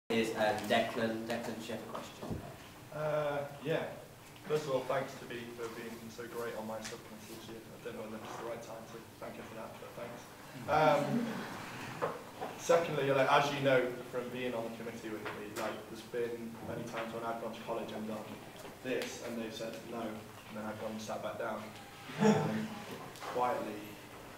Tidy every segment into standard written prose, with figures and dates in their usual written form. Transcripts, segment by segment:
Is Declan. Declan, do you have a question? Yeah. First of all, thanks to Bea for being so great on my supplements this year. I don't know whether it's the right time to thank her for that, but thanks. Secondly, like, as you know from being on the committee with me, like, there's been many times when I've gone to college and done this, and they've said no, and then I've gone and sat back down quietly.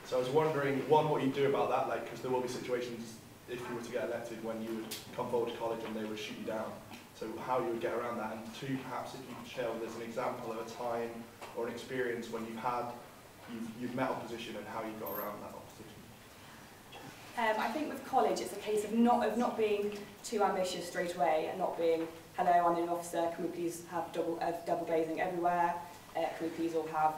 So I was wondering, one, what you do about that, like, because there will be situations if you were to get elected when you would come forward to college and they would shoot you down. So how you would get around that, and two, perhaps if you could share with us an example of a time or an experience when you've met opposition and how you got around that opposition. I think with college it's a case of not being too ambitious straight away and not being, hello, I'm an officer, can we please have double glazing everywhere? Can we please all have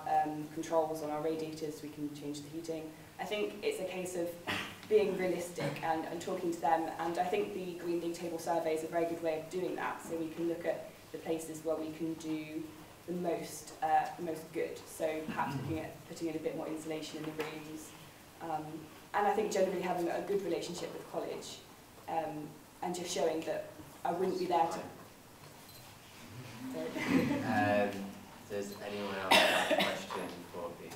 controls on our radiators so we can change the heating? I think it's a case of being realistic and talking to them, and I think the Green League Table Survey is a very good way of doing that, so we can look at the places where we can do the most good. So perhaps looking at putting in a bit more insulation in the rooms, and I think generally having a good relationship with college, and just showing that I wouldn't be there to... Does anyone else have a question for Bea?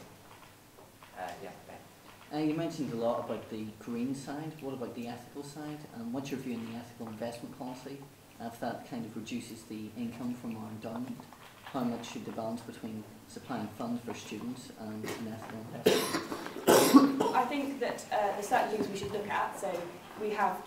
Yeah, Ben. You mentioned a lot about the green side. What about the ethical side? And what's your view on the ethical investment policy? If that kind of reduces the income from our endowment, how much should the balance between supplying funds for students and an ethical investment? I think that there's certain things we should look at. So we have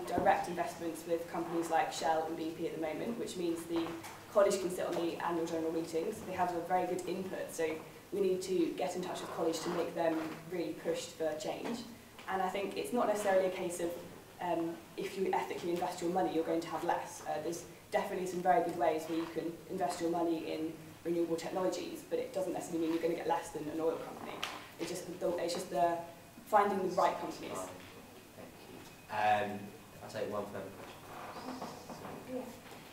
direct investments with companies like Shell and BP at the moment, which means the college can sit on the annual general meetings. They have a very good input. So we need to get in touch with college to make them really pushed for change. And I think it's not necessarily a case of if you ethically invest your money, you're going to have less. There's definitely some very good ways where you can invest your money in renewable technologies, but it doesn't necessarily mean you're going to get less than an oil company. It's just the finding the right companies. Thank you. I'll take one further question. Yeah.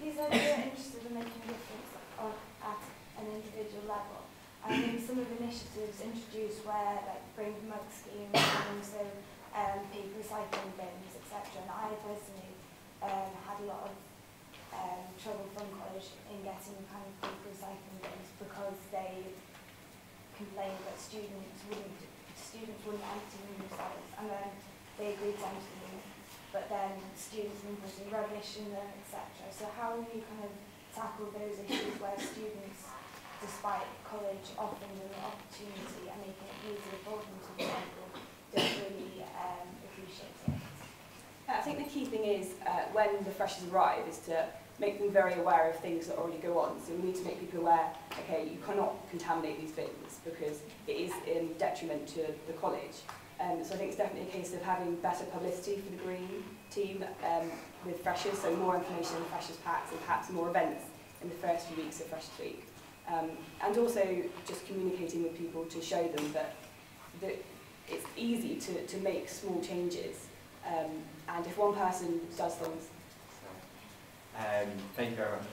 These are really interested in making a difference at an individual level. I think some of the initiatives introduced were like bring mug schemes and also paper recycling bins, etc. And I personally had a lot of trouble from college in getting kind of paper recycling bins because they complained that students wouldn't empty them themselves, and then they agreed to empty them, but then students were putting rubbish in them, etc. So how will you kind of tackle those issues where students, despite college offering them the opportunity and making it easier for them to recycle, don't really appreciate it? I think the key thing is when the freshers arrive is to make them very aware of things that already go on. So we need to make people aware, okay, you cannot contaminate these bins because it is in detriment to the college. So I think it's definitely a case of having better publicity for the green team with freshers, so more information in freshers packs and perhaps more events in the first few weeks of Freshers Week. And also just communicating with people to show them that it's easy to make small changes, and if one person does things. Thank you very much.